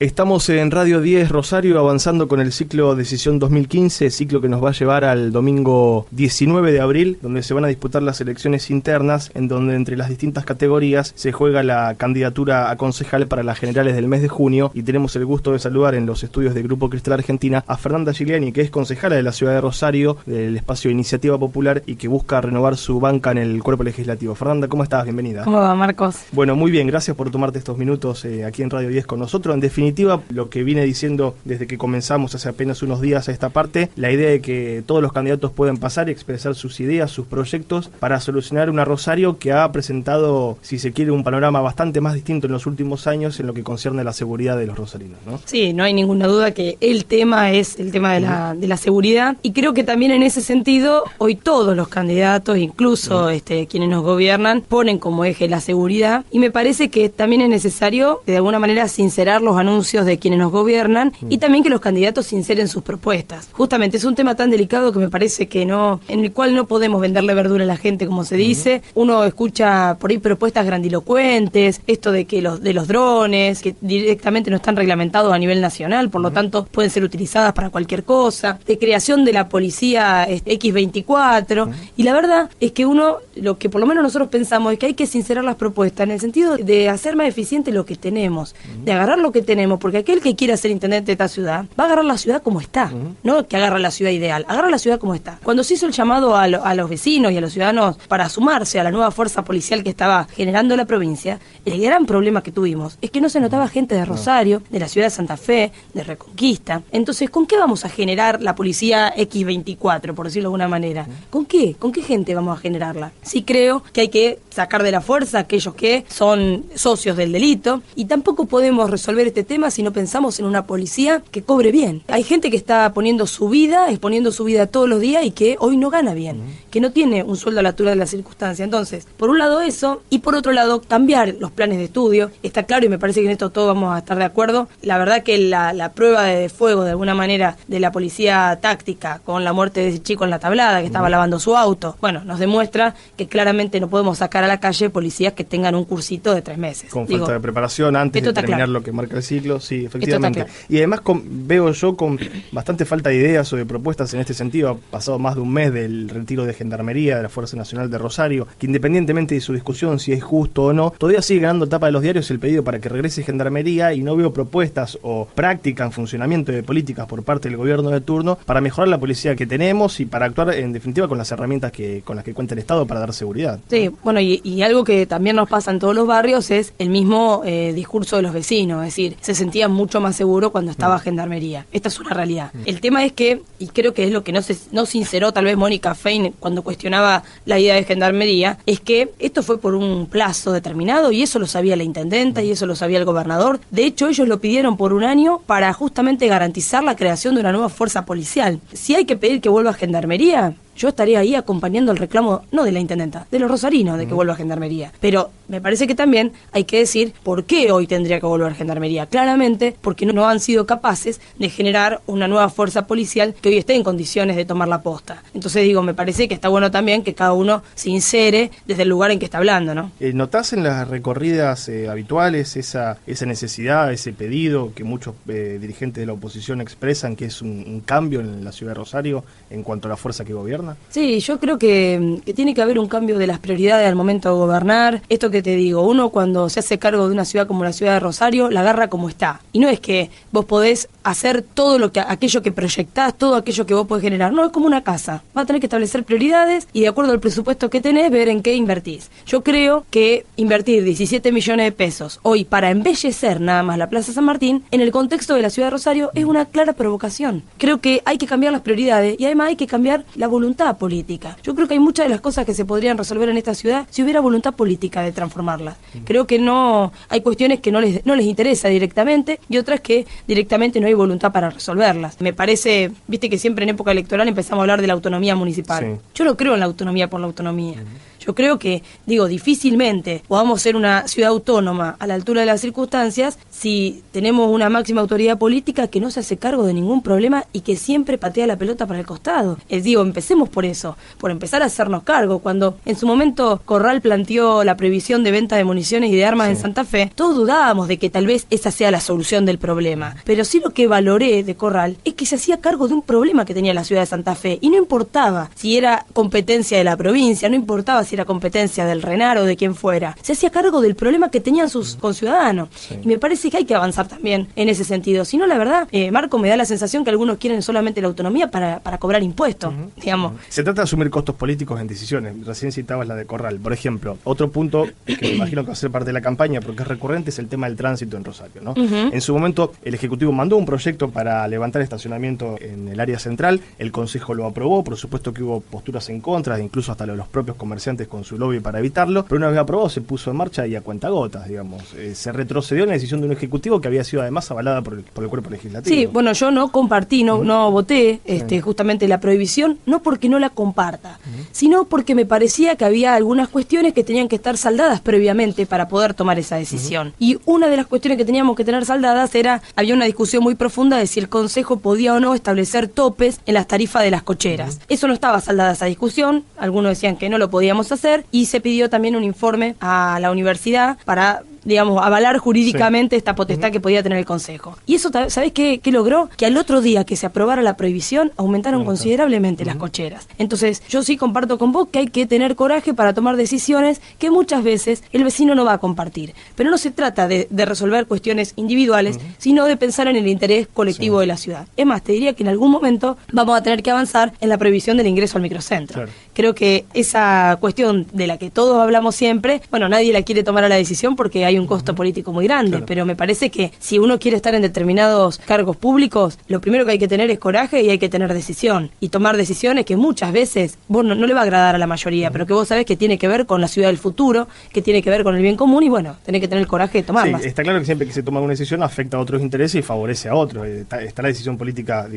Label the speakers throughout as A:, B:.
A: Estamos en Radio 10 Rosario avanzando con el ciclo Decisión 2015, ciclo que nos va a llevar al domingo 19 de abril, donde se van a disputar las elecciones internas, en donde entre las distintas categorías se juega la candidatura a concejal para las generales del mes de junio, y tenemos el gusto de saludar en los estudios del Grupo Cristal Argentina a Fernanda Giuliani, que es concejala de la ciudad de Rosario, del espacio Iniciativa Popular, y que busca renovar su banca en el cuerpo legislativo. Fernanda, ¿cómo estás? Bienvenida.
B: ¿Cómo va, Marcos?
A: Bueno, muy bien, gracias por tomarte estos minutos aquí en Radio 10 con nosotros. En definitiva, lo que vine diciendo desde que comenzamos hace apenas unos días a esta parte, la idea de que todos los candidatos puedan pasar y expresar sus ideas, sus proyectos para solucionar una Rosario que ha presentado, si se quiere, un panorama bastante más distinto en los últimos años en lo que concierne a la seguridad de los rosarinos, ¿no?
B: Sí, no hay ninguna duda que el tema es el tema de la seguridad, y creo que también en ese sentido hoy todos los candidatos, incluso quienes nos gobiernan, ponen como eje la seguridad, y me parece que también es necesario de alguna manera sincerar los anuncios de quienes nos gobiernan y también que los candidatos sinceren sus propuestas. Justamente es un tema tan delicado que me parece que en el cual no podemos venderle verdura a la gente, como se dice. Uno escucha por ahí propuestas grandilocuentes, esto de que de los drones, que directamente no están reglamentados a nivel nacional, por lo tanto pueden ser utilizadas para cualquier cosa, de creación de la policía X24, y la verdad es que lo que por lo menos nosotros pensamos es que hay que sincerar las propuestas en el sentido de hacer más eficiente lo que tenemos, de agarrar lo que tenemos, porque aquel que quiera ser intendente de esta ciudad va a agarrar la ciudad como está, no que agarra la ciudad ideal, agarra la ciudad como está. Cuando se hizo el llamado a los vecinos y a los ciudadanos para sumarse a la nueva fuerza policial que estaba generando la provincia, el gran problema que tuvimos es que no se notaba gente de Rosario, de la ciudad de Santa Fe, de Reconquista. Entonces, ¿con qué vamos a generar la policía X24, por decirlo de alguna manera? ¿Con qué? ¿Con qué gente vamos a generarla? Sí creo que hay que sacar de la fuerza a aquellos que son socios del delito, y tampoco podemos resolver este tema si no pensamos en una policía que cobre bien. Hay gente que está exponiendo su vida todos los días y que hoy no gana bien, que no tiene un sueldo a la altura de la circunstancia. Entonces, por un lado eso, y por otro lado cambiar los planes de estudio. Está claro, y me parece que en esto todos vamos a estar de acuerdo, la verdad que la prueba de fuego de alguna manera de la policía táctica con la muerte de ese chico en La Tablada que estaba lavando su auto, bueno, nos demuestra que claramente no podemos sacar a la calle policías que tengan un cursito de 3 meses.
A: Con falta de preparación antes de terminar lo que marca el ciclo. Sí, efectivamente. Y además veo yo con bastante falta de ideas o de propuestas en este sentido. Ha pasado más de un mes del retiro de Gendarmería de la Fuerza Nacional de Rosario, que independientemente de su discusión si es justo o no, todavía sigue ganando tapa de los diarios el pedido para que regrese Gendarmería, y no veo propuestas o práctica en funcionamiento de políticas por parte del gobierno de turno para mejorar la policía que tenemos y para actuar en definitiva con las herramientas con las que cuenta el Estado para dar seguridad.
B: Sí, bueno, y algo que también nos pasa en todos los barrios es el mismo discurso de los vecinos, es decir, se sentían mucho más seguro cuando estaba Gendarmería. Esta es una realidad. El tema es que, y creo que es lo que no sinceró tal vez Mónica Fein cuando cuestionaba la idea de Gendarmería, es que esto fue por un plazo determinado, y eso lo sabía la intendenta y eso lo sabía el gobernador. De hecho, ellos lo pidieron por un año para justamente garantizar la creación de una nueva fuerza policial. Si hay que pedir que vuelva Gendarmería, yo estaría ahí acompañando el reclamo, no de la intendenta, de los rosarinos, de que vuelva Gendarmería. Pero me parece que también hay que decir por qué hoy tendría que volver Gendarmería. Claramente porque no han sido capaces de generar una nueva fuerza policial que hoy esté en condiciones de tomar la posta. Entonces me parece que está bueno también que cada uno se insere desde el lugar en que está hablando, ¿no?
A: ¿Notás en las recorridas habituales esa necesidad, ese pedido que muchos dirigentes de la oposición expresan, que es un cambio en la ciudad de Rosario en cuanto a la fuerza que gobierna?
B: Sí, yo creo que tiene que haber un cambio de las prioridades al momento de gobernar. Esto que te digo, uno cuando se hace cargo de una ciudad como la ciudad de Rosario, la agarra como está. Y no es que vos podés hacer todo aquello que proyectás, todo aquello que vos podés generar. No, es como una casa. Vas a tener que establecer prioridades y de acuerdo al presupuesto que tenés, ver en qué invertís. Yo creo que invertir 17 millones de pesos hoy para embellecer nada más la Plaza San Martín, en el contexto de la ciudad de Rosario, es una clara provocación. Creo que hay que cambiar las prioridades y además hay que cambiar la voluntad política. Yo creo que hay muchas de las cosas que se podrían resolver en esta ciudad si hubiera voluntad política de transformarlas. Creo que no hay cuestiones que no les interesa directamente y otras que directamente no hay voluntad para resolverlas. Me parece, viste que siempre en época electoral empezamos a hablar de la autonomía municipal. Sí. Yo no creo en la autonomía por la autonomía. Yo creo que, difícilmente podamos ser una ciudad autónoma a la altura de las circunstancias si tenemos una máxima autoridad política que no se hace cargo de ningún problema y que siempre patea la pelota para el costado. Empecemos por eso, por empezar a hacernos cargo. Cuando en su momento Corral planteó la prohibición de venta de municiones y de armas en Santa Fe, todos dudábamos de que tal vez esa sea la solución del problema. Pero sí lo que valoré de Corral es que se hacía cargo de un problema que tenía la ciudad de Santa Fe y no importaba si era competencia de la provincia, no importaba si era competencia del RENAR o de quien fuera. Se hacía cargo del problema que tenían sus conciudadanos. Y me parece que hay que avanzar también en ese sentido. Si no, la verdad, Marco, me da la sensación que algunos quieren solamente la autonomía para cobrar impuestos, digamos.
A: Se trata de asumir costos políticos en decisiones. Recién citabas la de Corral. Por ejemplo, otro punto que me imagino que va a ser parte de la campaña, porque es recurrente, es el tema del tránsito en Rosario, ¿no? En su momento, el Ejecutivo mandó un proyecto para levantar estacionamiento en el área central. El Consejo lo aprobó. Por supuesto que hubo posturas en contra, incluso hasta los propios comerciantes con su lobby para evitarlo. Pero una vez aprobado, se puso en marcha y a cuentagotas, digamos. Se retrocedió en la decisión de un Ejecutivo que había sido además avalada por el cuerpo legislativo.
B: Sí, bueno, yo no compartí, no voté justamente la prohibición, no porque no la comparta, sino porque me parecía que había algunas cuestiones que tenían que estar saldadas previamente para poder tomar esa decisión. Y una de las cuestiones que teníamos que tener saldadas había una discusión muy profunda de si el Consejo podía o no establecer topes en las tarifas de las cocheras. Eso no estaba saldada esa discusión, algunos decían que no lo podíamos hacer, y se pidió también un informe a la universidad para avalar jurídicamente esta potestad que podía tener el Consejo. Y eso, ¿sabés qué logró? Que al otro día que se aprobara la prohibición, aumentaron considerablemente las cocheras. Entonces, yo sí comparto con vos que hay que tener coraje para tomar decisiones que muchas veces el vecino no va a compartir. Pero no se trata de resolver cuestiones individuales, sino de pensar en el interés colectivo de la ciudad. Es más, te diría que en algún momento vamos a tener que avanzar en la prohibición del ingreso al microcentro. Claro. Creo que esa cuestión de la que todos hablamos siempre, nadie la quiere tomar a la decisión porque hay un costo político muy grande, pero me parece que si uno quiere estar en determinados cargos públicos, lo primero que hay que tener es coraje y hay que tener decisión. Y tomar decisiones que muchas veces vos no le va a agradar a la mayoría, pero que vos sabés que tiene que ver con la ciudad del futuro, que tiene que ver con el bien común y tenés que tener el coraje de tomarlas.
A: Sí, está claro que siempre que se toma una decisión afecta a otros intereses y favorece a otros. Está la decisión política,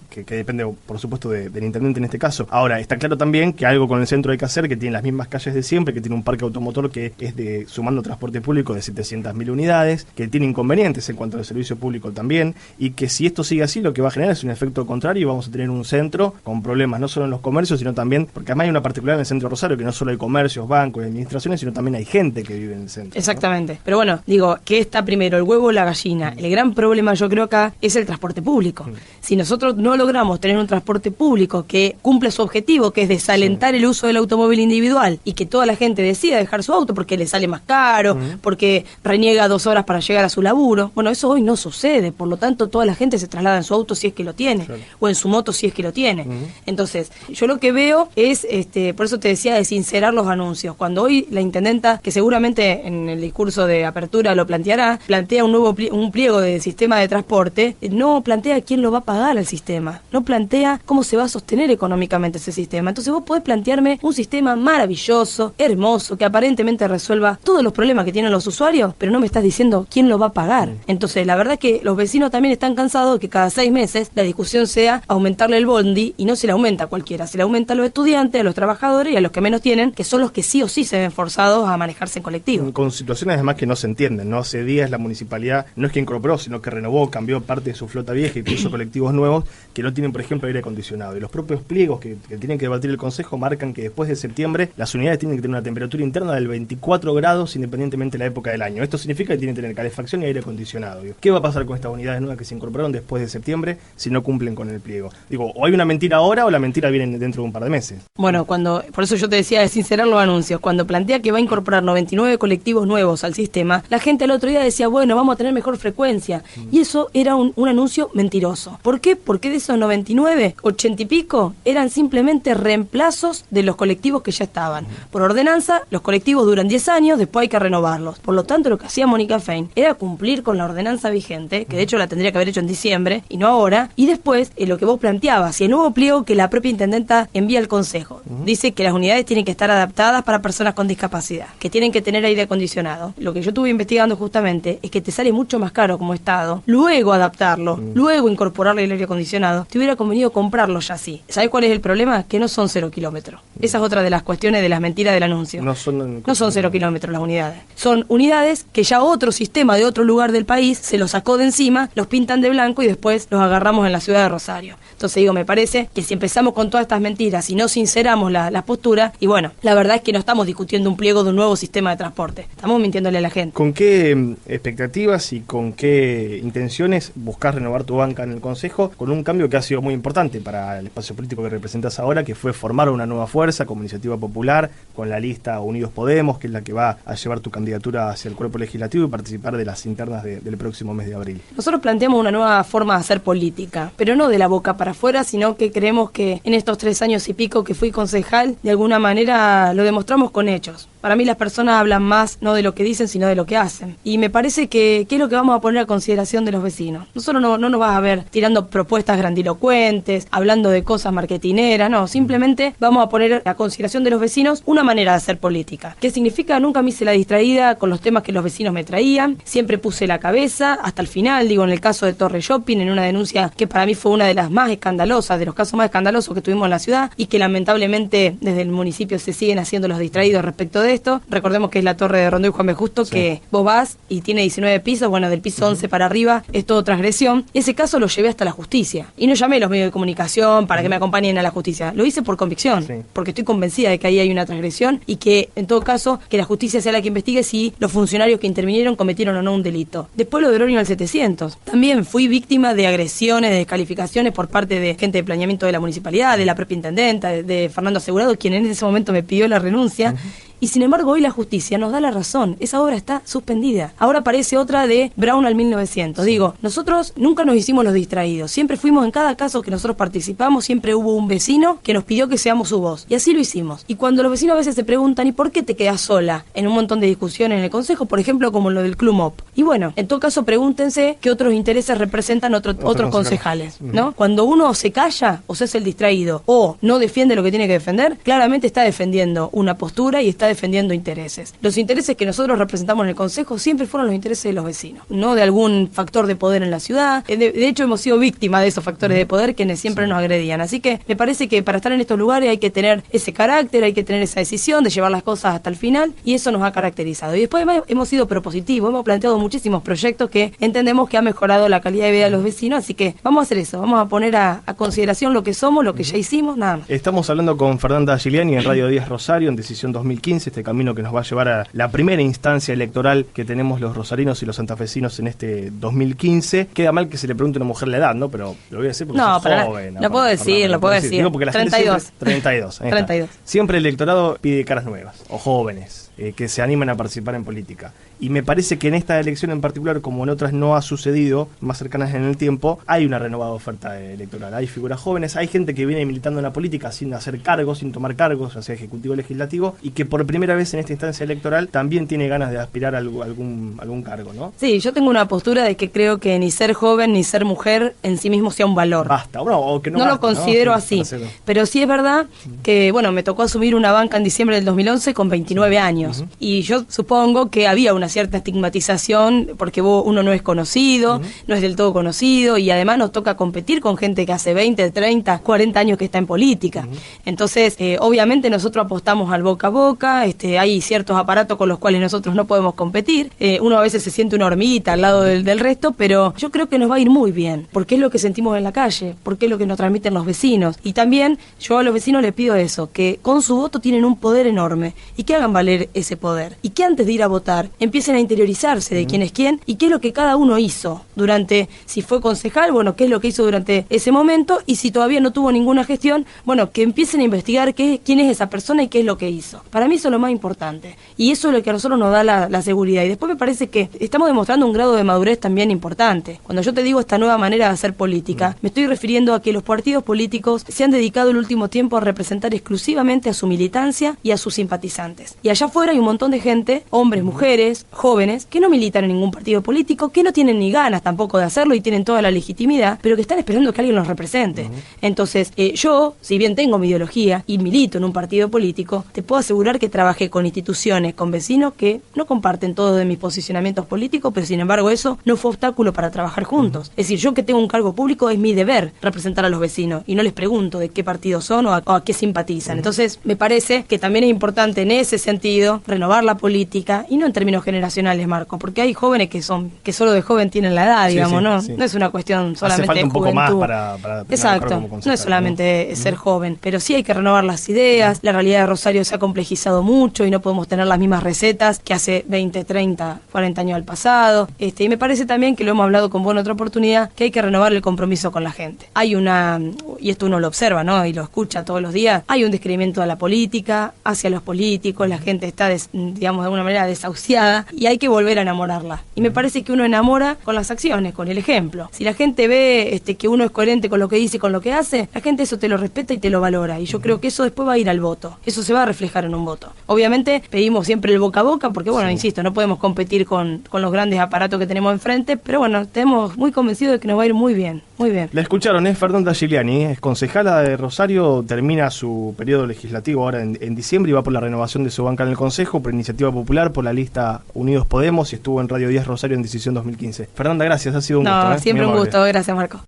A: que depende, por supuesto, del intendente en este caso. Ahora, está claro también que algo con el centro hay que hacer, que tiene las mismas calles de siempre, que tiene un parque automotor que es sumando transporte público de 700.000 unidades, que tiene inconvenientes en cuanto al servicio público también, y que si esto sigue así, lo que va a generar es un efecto contrario y vamos a tener un centro con problemas no solo en los comercios, sino también, porque además hay una particular en el centro de Rosario, que no solo hay comercios, bancos y administraciones, sino también hay gente que vive en el centro.
B: Exactamente. ¿No? Pero ¿qué está primero, el huevo o la gallina? El gran problema, yo creo, acá es el transporte público. Si nosotros no logramos tener un transporte público que cumple su objetivo, que es desalentar el uso del automóvil individual y que toda la gente decida dejar su auto porque le sale más caro, porque reniega 2 horas para llegar a su laburo, eso hoy no sucede. Por lo tanto, toda la gente se traslada en su auto si es que lo tiene, o en su moto si es que lo tiene. Entonces, yo lo que veo es, por eso te decía, de sincerar los anuncios. Cuando hoy la intendenta, que seguramente en el discurso de apertura lo planteará, plantea un pliego de sistema de transporte, no plantea quién lo va a pagar al sistema, no plantea cómo se va a sostener económicamente ese sistema. Entonces vos podés plantearme un sistema maravilloso, hermoso, que aparentemente resuelva todos los problemas que tienen los usuarios, pero no me estás diciendo quién lo va a pagar. Entonces, la verdad es que los vecinos también están cansados de que cada 6 meses la discusión sea aumentarle el bondi, y no se le aumenta a cualquiera, se le aumenta a los estudiantes, a los trabajadores y a los que menos tienen, que son los que sí o sí se ven forzados a manejarse en colectivo.
A: Con situaciones además que no se entienden, ¿no? Hace días la municipalidad no es que incorporó, sino que renovó, cambió parte de su flota vieja y puso colectivos nuevos que no tienen, por ejemplo, aire acondicionado. Y los propios pliegos que tienen que debatir el Consejo marcan que después de septiembre las unidades tienen que tener una temperatura interna del 24 grados independientemente de la época del año. Esto significa que tienen que tener calefacción y aire acondicionado. ¿Qué va a pasar con estas unidades nuevas que se incorporaron después de septiembre si no cumplen con el pliego? O hay una mentira ahora o la mentira viene dentro de un par de meses.
B: Por eso yo te decía de sincerar los anuncios. Cuando plantea que va a incorporar 99 colectivos nuevos al sistema, la gente el otro día decía, vamos a tener mejor frecuencia. Y eso era un anuncio mentiroso. ¿Por qué? Porque de esos 99, 80 y pico eran simplemente reemplazos de los colectivos que ya estaban. Por ordenanza, los colectivos duran 10 años, después hay que renovarlos. Por lo tanto, lo que hacía Mónica Fein era cumplir con la ordenanza vigente, que de hecho la tendría que haber hecho en diciembre y no ahora, y después lo que vos planteabas, y el nuevo pliego que la propia intendenta envía al Consejo, dice que las unidades tienen que estar adaptadas para personas con discapacidad, que tienen que tener aire acondicionado. Lo que yo estuve investigando justamente es que te sale mucho más caro como Estado, luego adaptarlo, luego incorporarle el aire acondicionado, te hubiera convenido comprarlo ya así. ¿Sabés cuál es el problema? Que no son 0 kilómetros. Esa es otra de las cuestiones de las mentiras del anuncio. No son 0 kilómetros las unidades. Son unidades que ya otro sistema de otro lugar del país se los sacó de encima, los pintan de blanco y después los agarramos en la ciudad de Rosario. Entonces digo, me parece que si empezamos con todas estas mentiras y no sinceramos la postura, y bueno, la verdad es que no estamos discutiendo un pliego de un nuevo sistema de transporte. Estamos mintiéndole a la gente.
A: ¿Con qué expectativas y con qué intenciones buscás renovar tu banca en el Consejo con un cambio que ha sido muy importante para el espacio político que representas ahora, que fue formar una nueva fuerza como Iniciativa Popular, con la lista Unidos Podemos, que es la que va a llevar tu candidatura hacia el cuerpo legislativo y participar de las internas del próximo mes de abril?
B: Nosotros planteamos una nueva forma de hacer política, pero no de la boca para afuera, sino que creemos que en estos 3 años y pico que fui concejal, de alguna manera lo demostramos con hechos. Para mí las personas hablan más no de lo que dicen, sino de lo que hacen. Y me parece que es lo que vamos a poner a consideración de los vecinos. Nosotros no nos vas a ver tirando propuestas grandilocuentes, hablando de cosas marketineras, no. Simplemente vamos a poner a consideración de los vecinos una manera de hacer política. ¿Qué significa? Nunca me hice la distraída con los temas que los vecinos me traían. Siempre puse la cabeza hasta el final, digo, en el caso de Torre Shopping, en una denuncia que para mí fue una de las más escandalosas, de los casos más escandalosos que tuvimos en la ciudad y que lamentablemente desde el municipio se siguen haciendo los distraídos respecto de esto. Recordemos que es la torre de Rondó y Juan B. Justo, sí, que vos vas y tiene 19 pisos, bueno, del piso 11 para arriba es todo transgresión. Ese caso lo llevé hasta la justicia y no llamé a los medios de comunicación para que me acompañen a la justicia. Lo hice por convicción, sí, porque estoy convencida de que ahí hay una transgresión y que en todo caso que la justicia sea la que investigue si los funcionarios que intervinieron cometieron o no un delito. Después lo de Oroño al 700. También fui víctima de agresiones, de descalificaciones por parte de gente de planeamiento de la municipalidad, de la propia intendenta, de Fernando Asegurado, quien en ese momento me pidió la renuncia. Y sin embargo hoy la justicia nos da la razón, esa obra está suspendida. Ahora aparece otra de Brown al 1900. Digo, nosotros nunca nos hicimos los distraídos, siempre fuimos, en cada caso que nosotros participamos, siempre hubo un vecino que nos pidió que seamos su voz. Y así lo hicimos. Y cuando los vecinos a veces se preguntan, ¿y por qué te quedas sola en un montón de discusiones en el Consejo? Por ejemplo, como lo del Club MOP. Y bueno, en todo caso pregúntense qué otros intereses representan otros concejales, ¿no? Cuando uno se calla o se hace el distraído o no defiende lo que tiene que defender, claramente está defendiendo una postura y está defendiendo intereses. Los intereses que nosotros representamos en el Consejo siempre fueron los intereses de los vecinos, no de algún factor de poder en la ciudad. De hecho, hemos sido víctimas de esos factores de poder quienes siempre nos agredían. Así que me parece que para estar en estos lugares hay que tener ese carácter, hay que tener esa decisión de llevar las cosas hasta el final y eso nos ha caracterizado. Y después además hemos sido propositivos, hemos planteado muchísimos proyectos que entendemos que ha mejorado la calidad de vida de los vecinos, así que vamos a hacer eso, vamos a poner a consideración lo que somos, lo que ya hicimos, nada más.
A: Estamos hablando con Fernanda Giuliani en Radio 10 Rosario en Decisión 2015, este camino que nos va a llevar a la primera instancia electoral que tenemos los rosarinos y los santafesinos en este 2015. Queda mal que se le pregunte a una mujer la edad, ¿no? Pero lo voy a decir porque sos joven.
B: Lo puedo decir, lo puedo decir.
A: Digo porque la 32. Gente 32. 32. Siempre el electorado pide caras nuevas o jóvenes que se animen a participar en política. Y me parece que en esta elección en particular, como en otras no ha sucedido, más cercanas en el tiempo, hay una renovada oferta electoral. Hay figuras jóvenes, hay gente que viene militando en la política sin hacer cargos, sin tomar cargos, ya sea ejecutivo o legislativo, y que por primera vez en esta instancia electoral también tiene ganas de aspirar a algún cargo, ¿no?
B: Sí, yo tengo una postura de que creo que ni ser joven ni ser mujer en sí mismo sea un valor.
A: Basta, bueno, o que no
B: lo considero, ¿no? Sí, así. Pero sí es verdad que, bueno, me tocó asumir una banca en diciembre del 2011 con 29 años. Y yo supongo que había una cierta estigmatización porque uno no es conocido, no es del todo conocido y además nos toca competir con gente que hace 20, 30, 40 años que está en política. Entonces, obviamente nosotros apostamos al boca a boca, hay ciertos aparatos con los cuales nosotros no podemos competir, uno a veces se siente una hormiguita al lado del resto, pero yo creo que nos va a ir muy bien, porque es lo que sentimos en la calle, porque es lo que nos transmiten los vecinos. Y también yo a los vecinos les pido eso, que con su voto tienen un poder enorme y que hagan valer ese poder. Y que antes de ir a votar empiecen a interiorizarse de quién es quién y qué es lo que cada uno hizo durante, si fue concejal, bueno, qué es lo que hizo durante ese momento y si todavía no tuvo ninguna gestión, bueno, que empiecen a investigar quién es esa persona y qué es lo que hizo. Para mí eso es lo más importante y eso es lo que a nosotros nos da la seguridad. Y después me parece que estamos demostrando un grado de madurez también importante. Cuando yo te digo esta nueva manera de hacer política, me estoy refiriendo a que los partidos políticos se han dedicado el último tiempo a representar exclusivamente a su militancia y a sus simpatizantes. Y allá fuera afuera hay un montón de gente, hombres, mujeres, jóvenes, que no militan en ningún partido político, que no tienen ni ganas tampoco de hacerlo y tienen toda la legitimidad, pero que están esperando que alguien los represente. Entonces, yo, si bien tengo mi ideología y milito en un partido político, te puedo asegurar que trabajé con instituciones, con vecinos que no comparten todos de mis posicionamientos políticos, pero sin embargo eso no fue obstáculo para trabajar juntos. Es decir, yo que tengo un cargo público es mi deber representar a los vecinos y no les pregunto de qué partido son o a qué simpatizan. Entonces, me parece que también es importante en ese sentido renovar la política y no en términos generacionales, Marco, porque hay jóvenes que solo de joven tienen la edad, digamos, ¿no? No es una cuestión solamente
A: hace falta
B: de
A: un
B: juventud.
A: poco más para
B: exacto, no es solamente ser joven, pero sí hay que renovar las ideas. La realidad de Rosario se ha complejizado mucho y no podemos tener las mismas recetas que hace 20, 30, 40 años al pasado. Y me parece también que lo hemos hablado con vos en otra oportunidad, que hay que renovar el compromiso con la gente. Hay y esto uno lo observa, ¿no? Y lo escucha todos los días, hay un descreimiento a la política, hacia los políticos, la gente está, digamos, de alguna manera desahuciada y hay que volver a enamorarla. Y me parece que uno enamora con las acciones, con el ejemplo. Si la gente ve que uno es coherente con lo que dice y con lo que hace, la gente eso te lo respeta y te lo valora. Y yo creo que eso después va a ir al voto. Eso se va a reflejar en un voto. Obviamente pedimos siempre el boca a boca porque, bueno, insisto, no podemos competir con los grandes aparatos que tenemos enfrente, pero bueno, estamos muy convencidos de que nos va a ir muy bien, muy bien.
A: La escucharon, es Fernanda Giuliani, es concejala de Rosario, termina su periodo legislativo ahora en diciembre y va por la renovación de su banca en el Consejo, por Iniciativa Popular, por la lista Unidos Podemos y estuvo en Radio 10 Rosario en Decisión 2015. Fernanda, gracias, ha sido un gusto.
B: Siempre un gusto, gracias Marco.